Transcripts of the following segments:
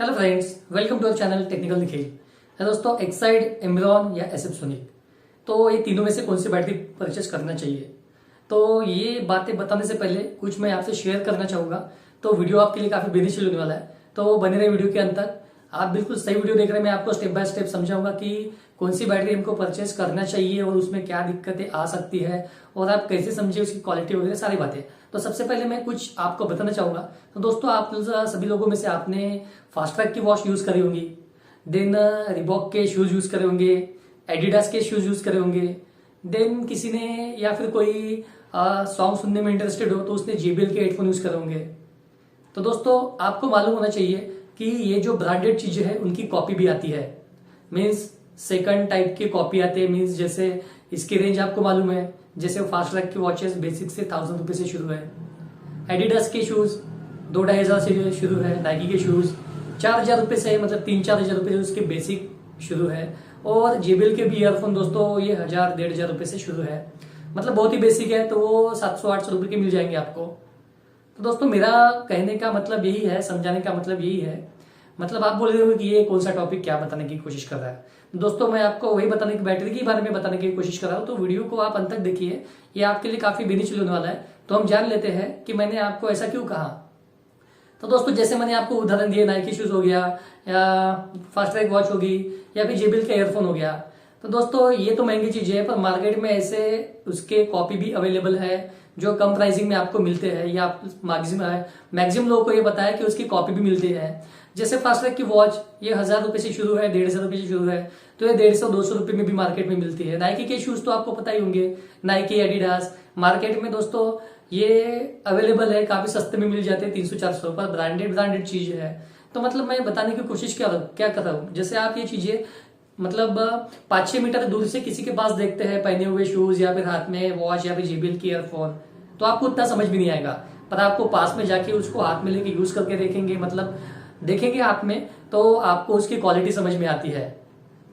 Hello friends, welcome to our channel technical Nikhil. है दोस्तों, Exide, Amaron या एसएफ सोनिक, तो ये तीनों में से कौन सी बैटरी परचेस करना चाहिए। तो ये बातें बताने से पहले कुछ मैं आपसे शेयर करना चाहूंगा। तो वीडियो आपके लिए काफी बेनिफिशियल होने वाला है, तो बने रहे वीडियो के अंत तक। आप बिल्कुल सही वीडियो देख रहे हैं। मैं आपको स्टेप बाय स्टेप समझाऊंगा कि कौन सी बैटरी हमको परचेस करना चाहिए और उसमें क्या दिक्कतें आ सकती है और आप कैसे समझे उसकी क्वालिटी वगैरह सारी बातें। तो सबसे पहले मैं कुछ आपको बताना चाहूंगा। तो दोस्तों, आप सभी लोगों में से आपने फास्ट ट्रैक की वॉच यूज करी होंगी, देन रिबॉक के शूज यूज करे होंगे, एडिडास के शूज यूज करे होंगे, देन किसी ने या फिर कोई सॉन्ग सुनने में इंटरेस्टेड हो तो उसने JBL के हेडफोन यूज करे होंगे। तो दोस्तों, आपको मालूम होना चाहिए कि ये जो ब्रांडेड चीजें हैं उनकी कॉपी भी आती है। मीन्स सेकंड टाइप की कॉपी आते हैं। मीन्स जैसे इसकी रेंज आपको मालूम है, जैसे फास्ट ट्रैक की वॉचेस बेसिक से 1000 रुपए से शुरू है, एडिडास के शूज 2-2,500 से शुरू है, नाइकी के शूज 4,000 रुपए से, मतलब 3-4 हजार रुपए उसके बेसिक शुरू है, और JBL के भी ईयरफोन दोस्तों ये 1,000-1,500 रुपए से शुरू है। मतलब बहुत ही बेसिक है, तो वो 700-800 रुपए के मिल जाएंगे आपको। तो दोस्तों, मेरा कहने का मतलब यही है, समझाने का मतलब यही है। मतलब आप बोल रहे हो कि ये कौन सा टॉपिक क्या बताने की कोशिश कर रहा है। दोस्तों, मैं आपको वही बताने की, बैटरी के बारे में बताने की कोशिश कर रहा हूँ। तो वीडियो को आप अंत तक देखिए, ये आपके लिए काफी बेनिफिशियल होने वाला है। तो हम जान लेते हैं कि मैंने आपको ऐसा क्यों कहा। तो दोस्तों, जैसे मैंने आपको उदाहरण दिए, नाइकी शूज हो गया या फास्ट ट्रैक वॉच होगी या फिर JBL का ईयरफोन हो गया। तो दोस्तों, ये तो महंगी चीजें है, पर मार्केट में ऐसे उसके कॉपी भी अवेलेबल है जो कम प्राइसिंग में आपको मिलते हैं, या मैक्सिमम लोगों को ये पता है कि उसकी कॉपी भी मिलती है। जैसे फास्ट ट्रैक की वॉच ये 1,000 रुपए से शुरू है, 1,500 रुपए से शुरू है, तो ये 150-200 रुपए में भी मार्केट में मिलती है। नाइकी के शूज तो आपको पता ही होंगे, नाइकी, एडिडास, मार्केट में दोस्तों ये अवेलेबल है, काफी सस्ते में मिल जाते हैं, 300-400 पर। ब्रांडेड चीज है। तो मतलब मैं बताने की कोशिश क्या कर रहा हूँ, जैसे आप ये चीजें मतलब 5-6 मीटर दूर से किसी के पास देखते हैं पहने हुए शूज या फिर हाथ में वॉच या फिर JBL की ईयरफोन, तो आपको उतना समझ भी नहीं आएगा। पर आपको पास में जाके उसको हाथ में लेके यूज करके देखेंगे, मतलब देखेंगे हाथ में, तो आपको उसकी क्वालिटी समझ में आती है।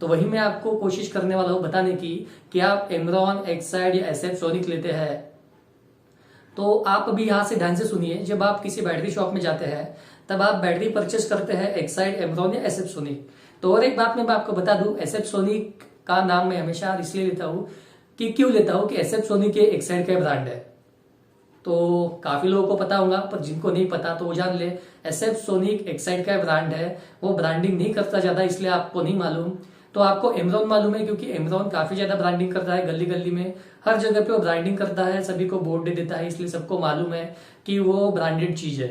तो वही मैं आपको कोशिश करने वाला हूं बताने की कि आप एम्ब्रॉन, एक्साइड या एसएफ सोनिक लेते हैं तो आप अभी यहां से ध्यान से सुनिए। जब आप किसी बैटरी शॉप में जाते हैं तब आप बैटरी परचेस करते हैं एक्साइड, एम्ब्रॉन या एसएफ सोनिक। तो और एक बात मैं आपको बता दूं, एसएफ सोनिक का नाम मैं हमेशा इसलिए लेता हूं कि क्यों लेता हूं कि एसएफ सोनिक एक्साइड का ब्रांड है। तो काफी लोगों को पता होगा, पर जिनको नहीं पता तो वो जान ले, एसएफ सोनिक एक्साइड का ब्रांड है। वो ब्रांडिंग नहीं करता ज्यादा, इसलिए आपको नहीं मालूम। तो आपको एम्ब्रॉन मालूम है, क्योंकि एम्ब्रॉन काफी ज्यादा ब्रांडिंग करता है, गली गली में हर जगह पे वो ब्रांडिंग करता है, सभी को बोर्ड दे देता है, इसलिए सबको मालूम है कि वो ब्रांडेड चीज है।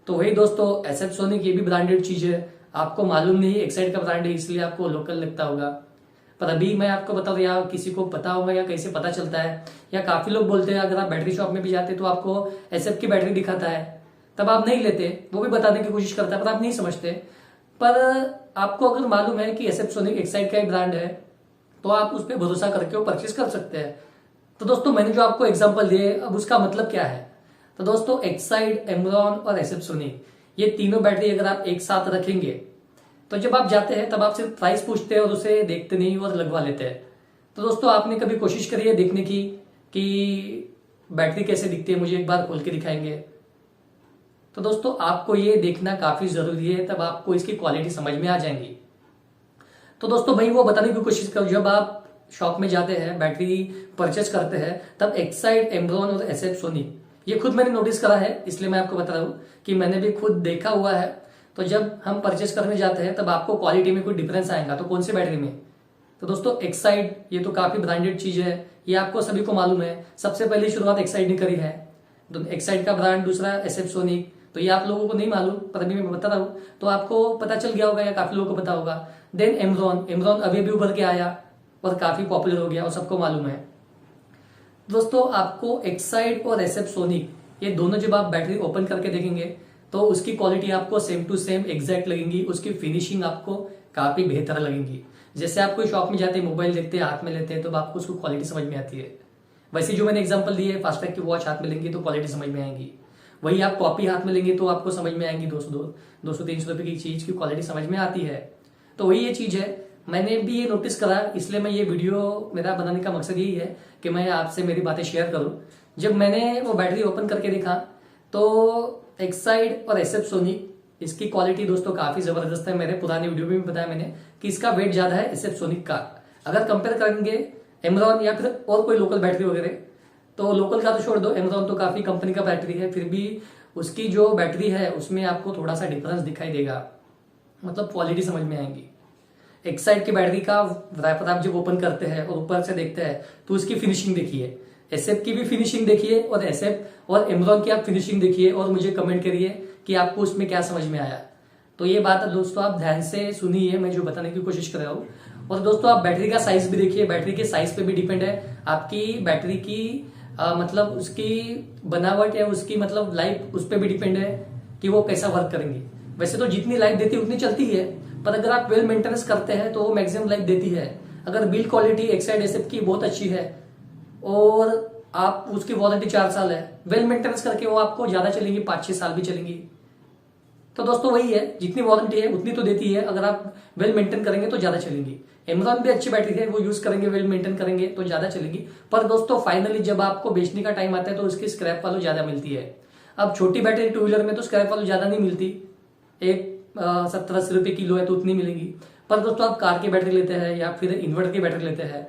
तो वही दोस्तों, एसएफ सोनिक ये भी ब्रांडेड चीज है, आपको मालूम नहीं एक्साइड का ब्रांड है, इसलिए आपको लोकल लगता होगा। पर अभी मैं आपको बता दूं, या किसी को पता होगा या कैसे पता चलता है, या काफी लोग बोलते हैं, अगर आप बैटरी शॉप में भी जाते तो आपको एसएफ की बैटरी दिखाता है, तब आप नहीं लेते। वो भी बताने की कोशिश करता है, पर आप नहीं समझते। पर आपको अगर मालूम है कि एसएफ सोनिक एक्साइड का ही ब्रांड है, तो आप उस पर भरोसा करके वो परचेस कर सकते हैं। तो दोस्तों, मैंने जो आपको एग्जाम्पल दिए, अब उसका मतलब क्या है। तो दोस्तों, एक्साइड, एम्ब्रॉन और एसएफ सोनिक, ये तीनों बैटरी अगर आप एक साथ रखेंगे तो जब आप जाते हैं तब आप सिर्फ प्राइस पूछते हैं और उसे देखते नहीं और लगवा लेते हैं। तो दोस्तों, आपने कभी कोशिश करी है देखने की कि बैटरी कैसे दिखती है, मुझे एक बार खोल के दिखाएंगे। तो दोस्तों, आपको ये देखना काफी जरूरी है, तब आपको इसकी क्वालिटी समझ में आ जाएंगी। तो दोस्तों, भाई वो बताने की कोशिश करो, जब आप शॉप में जाते हैं बैटरी परचेस करते हैं तब एक्साइड, एम्ब्रॉन और एसएफ सोनिक, ये खुद मैंने नोटिस करा है, इसलिए मैं आपको बता रहा हूं कि मैंने भी खुद देखा हुआ है। तो जब हम परचेस करने जाते हैं तब आपको क्वालिटी में कोई डिफरेंस आएगा। तो कौन सी बैटरी में? तो दोस्तों, एक्साइड ये तो काफी ब्रांडेड चीज है, ये आपको सभी को मालूम है। सबसे पहले शुरुआत एक्साइड ने करी है, तो एक्साइड का ब्रांड, दूसरा एसएफ सोनिक। तो ये आप लोगों को नहीं मालूम, पर अभी मैं बता रहा हूं तो आपको पता चल गया होगा, या काफी लोगों को पता होगा। देन एम्ब्रॉन अभी भी उभर के आया और काफी पॉपुलर हो गया और सबको मालूम है। दोस्तों, आपको एक्साइड और एसएफ सोनिक ये दोनों जब आप बैटरी ओपन करके देखेंगे तो उसकी क्वालिटी आपको सेम टू सेम एग्जैक्ट लगेंगी, उसकी फिनिशिंग आपको काफी बेहतर लगेंगी। जैसे आप कोई शॉप में जाते हैं, मोबाइल देखते हैं, हाथ में लेते हैं, तो आपको उसको क्वालिटी समझ में आती है। वैसे जो मैंने एग्जांपल दिए, फास्ट ट्रैक की वॉच हाथ में लेंगे तो क्वालिटी समझ में आएगी। वही आप कॉपी हाथ में लेंगे तो आपको समझ में आएंगी, 200-300 रुपए की चीज की क्वालिटी समझ में आती है। तो वही ये चीज है, मैंने भी ये नोटिस करा, इसलिए मैं ये वीडियो मेरा बनाने का मकसद यही है कि मैं आपसे मेरी बातें शेयर करूं। जब मैंने वो बैटरी ओपन करके देखा तो एक्साइड और एसएफ सोनिक इसकी क्वालिटी दोस्तों काफी जबरदस्त है। मेरे पुराने वीडियो में भी बताया मैंने कि इसका वेट ज्यादा है एसएफ सोनिक का। अगर कंपेयर करेंगे एमरॉन या फिर और कोई लोकल बैटरी वगैरह, तो लोकल का तो छोड़ दो, एमरॉन तो काफी कंपनी का बैटरी है, फिर भी उसकी जो बैटरी है उसमें आपको थोड़ा सा डिफरेंस दिखाई देगा, मतलब क्वालिटी समझ में आएंगी। एक साइड की बैटरी का रैपर आप जब ओपन करते हैं और ऊपर से देखते हैं तो उसकी फिनिशिंग देखिए, एसएफ की भी फिनिशिंग देखिए और एसएफ और एमरॉन की आप फिनिशिंग देखिए और मुझे कमेंट करिए कि आपको उसमें क्या समझ में आया। तो ये बात है दोस्तों, आप ध्यान से सुनिए मैं जो बताने की कोशिश कर रहा हूँ। और दोस्तों आप बैटरी का साइज भी देखिए, बैटरी के साइज पे भी डिपेंड है आपकी बैटरी की मतलब उसकी बनावट या उसकी मतलब लाइफ, उस पर भी डिपेंड है कि वो कैसा वर्क करेंगी। वैसे तो जितनी लाइफ देती है उतनी चलती है, पर अगर आप वेल मेंटेनेंस करते हैं तो वो मैक्सिमम लाइफ देती है। अगर बिल्ड क्वालिटी एक्साइड एसएफ की बहुत अच्छी है और आप उसकी वारंटी 4 साल है, वेल मेंटेनेंस करके वो आपको ज्यादा चलेंगी, 5-6 साल भी चलेंगी। तो दोस्तों वही है, जितनी वारंटी है उतनी तो देती है, अगर आप वेल मेंटेन करेंगे तो ज्यादा चलेंगी। एमरॉन भी अच्छी बैटरी है, वो यूज करेंगे, वेल मेंटेन करेंगे तो ज्यादा चलेगी। पर दोस्तों फाइनली जब आपको बेचने का टाइम आता है तो उसकी स्क्रैप वैल्यू ज्यादा मिलती है। अब छोटी बैटरी टू व्हीलर में तो स्क्रैप वैल्यू ज्यादा नहीं मिलती, एक 70-80 रुपए किलो है तो उतनी मिलेगी। पर दोस्तों आप कार की बैटरी लेते हैं या फिर इन्वर्टर की बैटरी लेते हैं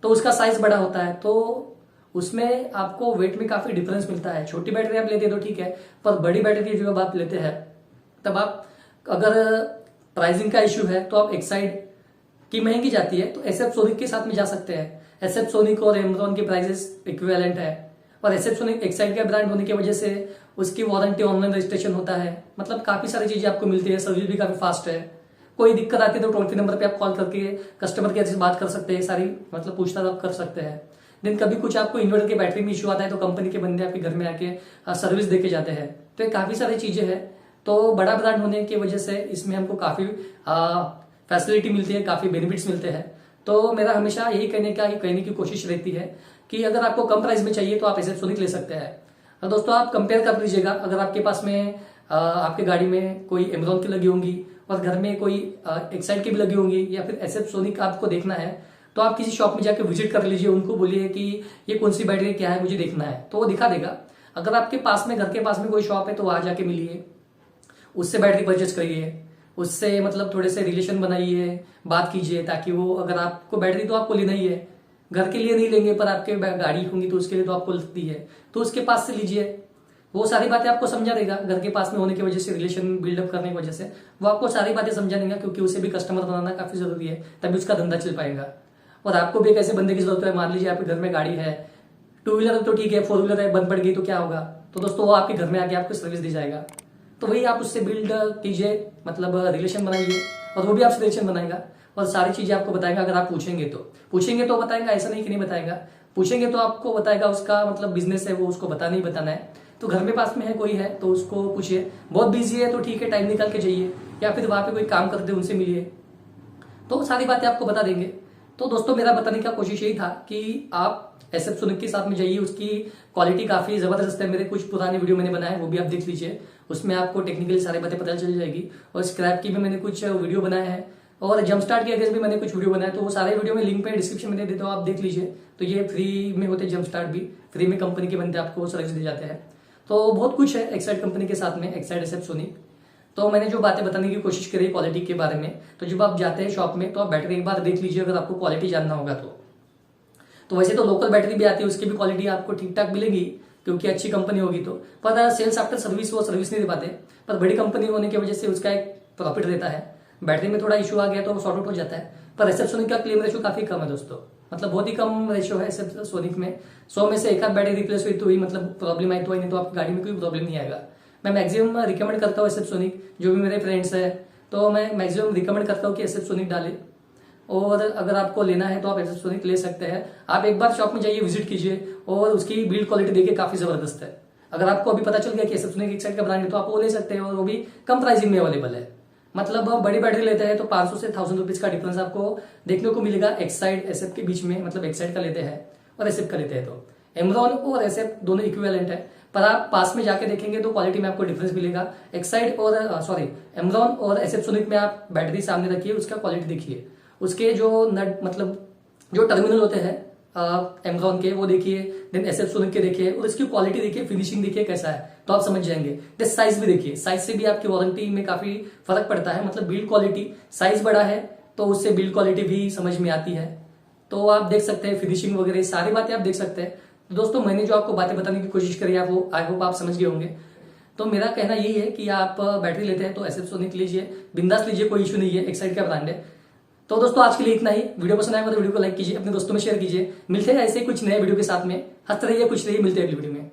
तो उसका साइज बड़ा होता है, तो उसमें आपको वेट में काफी डिफरेंस मिलता है। छोटी बैटरी आप लेते हैं तो ठीक है, पर बड़ी बैटरी जब आप लेते हैं तब आप, अगर प्राइसिंग का इश्यू है तो आप एक्साइड की महंगी जाती है तो एसएफ सोनिक के साथ में जा सकते हैं। एसएफ सोनिक और एमरॉन की प्राइसेस इक्विवेलेंट है, और एसएफ सोनिक एक्साइड का ब्रांड होने की वजह से उसकी वारंटी ऑनलाइन रजिस्ट्रेशन होता है, मतलब काफी सारी चीजें आपको मिलती है, सर्विस भी काफी फास्ट है। कोई दिक्कत आती है तो टोल फ्री नंबर पे आप कॉल करके कस्टमर केयर से बात कर सकते हैं, सारी मतलब पूछताछ आप कर सकते हैं। दिन कभी कुछ आपको इन्वर्टर की बैटरी में इश्यू आता है तो कंपनी के बंदे आपके घर में आके सर्विस देके जाते हैं। तो ये काफी सारी चीजें हैं। तो बड़ा ब्रांड होने की वजह से इसमें हमको काफी फैसिलिटी मिलती है, काफी बेनिफिट्स मिलते हैं। तो मेरा हमेशा यही कहने की कोशिश रहती है कि अगर आपको कम प्राइस में चाहिए तो आप एसएफ सोनिक ले सकते हैं। तो दोस्तों आप कंपेयर कर लीजिएगा, अगर आपके पास में आपके गाड़ी में कोई एमरॉन की लगी होंगी और घर में कोई एक्साइड की भी लगी होंगी या फिर एसएफ सोनिक आपको देखना है तो आप किसी शॉप में जाकर विजिट कर लीजिए, उनको बोलिए कि ये कौन सी बैटरी क्या है मुझे देखना है, तो वो दिखा देगा। अगर आपके पास में घर के पास में कोई शॉप है तो वहां जाके मिलिए, उससे बैटरी परचेज करिए, उससे मतलब थोड़े से रिलेशन बनाइए, बात कीजिए, ताकि वो, अगर आपको बैटरी तो आपको लेना ही है, घर के लिए नहीं लेंगे पर आपके गाड़ी होंगी तो उसके लिए तो आपको लगती है, तो उसके पास से लीजिए। वो सारी बातें आपको समझा देगा, घर के पास में होने की वजह से, रिलेशन बिल्डअप करने की वजह से वो आपको सारी बातें समझा देगा, क्योंकि उसे भी कस्टमर बनाना काफी जरूरी है, तभी उसका धंधा चल पाएगा। और आपको भी एक ऐसे बंदे की जरूरत है, मान लीजिए आपके घर में गाड़ी है, टू व्हीलर तो ठीक है, फोर व्हीलर है, बंद पड़ गई तो क्या होगा, तो दोस्तों वो आपके घर में आके आपको सर्विस दी जाएगा। तो वही आप उससे बिल्ड कीजिए, मतलब रिलेशन बनाइए, और वो भी आपसे रिलेशन बनाएगा और सारी चीजें आपको बताएगा। अगर आप पूछेंगे तो बताएगा, ऐसा नहीं कि नहीं बताएगा, पूछेंगे तो आपको बताएगा। उसका मतलब बिजनेस है, वो उसको बताना ही बताना है। तो घर में पास में है कोई है तो उसको पूछिए, बहुत बिजी है तो ठीक है, टाइम निकाल के जाइए, या फिर वहां पे कोई काम करते उनसे मिलिए, तो सारी बातें आपको बता देंगे। तो दोस्तों मेरा बताने का कोशिश यही था कि आप एसएफ सोनिक के साथ में जाइए, उसकी क्वालिटी काफी जबरदस्त है। मेरे कुछ पुराने वीडियो मैंने बनाए, वो भी आप देख लीजिए, उसमें आपको टेक्निकली सारी बातें पता चल जाएगी। और स्क्रैप की भी मैंने कुछ वीडियो बनाए हैं, और जंप स्टार्ट के अगेंस्ट भी मैंने कुछ वीडियो बनाए, तो वो सारे वीडियो में लिंक पे डिस्क्रिप्शन में दे देता हूँ, आप देख लीजिए। तो ये फ्री में होते हैं, जंप स्टार्ट भी फ्री में कंपनी के बंदे आपको सर्विस दे जाते हैं। तो बहुत कुछ है एक्साइड कंपनी के साथ में, एक्साइड एसएफ सोनिक। तो मैंने जो बातें बताने की कोशिश करी क्वालिटी के बारे में, तो जब आप जाते हैं शॉप में तो आप बैटरी एक बार देख लीजिए, अगर आपको क्वालिटी जानना होगा तो वैसे तो लोकल बैटरी भी आती है, उसकी भी क्वालिटी आपको ठीक ठाक मिलेगी, क्योंकि अच्छी कंपनी होगी तो। पर सेल्स आफ्टर सर्विस वो सर्विस नहीं दे पाते, पर बड़ी कंपनी होने की वजह से उसका एक प्रॉफिट रहता है। बैटरी में थोड़ा इशू आ गया तो सॉर्ट आउट हो जाता है, पर एसएफ सोनिक का क्लेम रेशो काफी कम है दोस्तों, मतलब बहुत ही कम रेशो है एसएफ सोनिक में। 100 में से एक आध बैटरी रिप्लेस हुई तो ही मतलब प्रॉब्लम आई, तो नहीं तो आपकी गाड़ी में कोई प्रॉब्लम नहीं आएगा। मैं मैक्सिमम रिकमेंड करता हूँ एसएफ सोनिक, जो भी मेरे फ्रेंड्स है तो मैं मैक्सिमम रिकमेंड करता हूँ कि एसएफ सोनिक डाले। और अगर आपको लेना है तो आप एसएफ सोनिक ले सकते हैं। आप एक बार शॉप में जाइए, विजिट कीजिए, और उसकी बिल्ड क्वालिटी देखिए, काफी जबरदस्त है। अगर आपको अभी पता चल गया कि एसएफ सोनिक एक साइड का ब्रांड है तो आप वो ले सकते हैं, और वो भी कम प्राइसिंग में अवेलेबल है। मतलब बड़ी बैटरी लेते हैं तो 500 से 1000 रुपीज का डिफरेंस आपको देखने को मिलेगा एक्साइड एसएफ के बीच में, मतलब एक्साइड का लेते हैं और एसएफ का लेते हैं तो एमरॉन और एसएफ दोनों इक्विवेलेंट है, पर आप पास में जाके देखेंगे तो क्वालिटी में आपको डिफरेंस मिलेगा। एक्साइड और एमरॉन और एसएफ सोनिक में आप बैटरी सामने रखिए, उसका क्वालिटी देखिए, उसके जो नट मतलब जो टर्मिनल होते हैं एमरॉन के, वो देखिए, देन एसएफ सोनिक के देखिए, और इसकी क्वालिटी देखिए, फिनिशिंग देखिए कैसा है, तो आप समझ जाएंगे। देन साइज भी देखिए, साइज से भी आपकी वारंटी में काफी फर्क पड़ता है, मतलब बिल्ड क्वालिटी, साइज बड़ा है तो उससे बिल्ड क्वालिटी भी समझ में आती है। तो आप देख सकते हैं फिनिशिंग वगैरह सारी बातें आप देख सकते हैं। तो दोस्तों मैंने जो आपको बातें बताने की कोशिश करी है वो आई होप आप समझ गए होंगे। तो मेरा कहना यही है कि आप बैटरी लेते हैं तो एसएफ सोनिक लीजिए, बिंदास लीजिए, कोई इशू नहीं है, एक्साइड का ब्रांड है। तो दोस्तों आज के लिए इतना ही। वीडियो पसंद आएगा तो वीडियो को लाइक कीजिए, अपने दोस्तों में शेयर कीजिए। मिलते हैं ऐसे कुछ नए वीडियो के साथ में, हंसते रहिए, खुश रहिए, मिलते हैं अगली वीडियो में।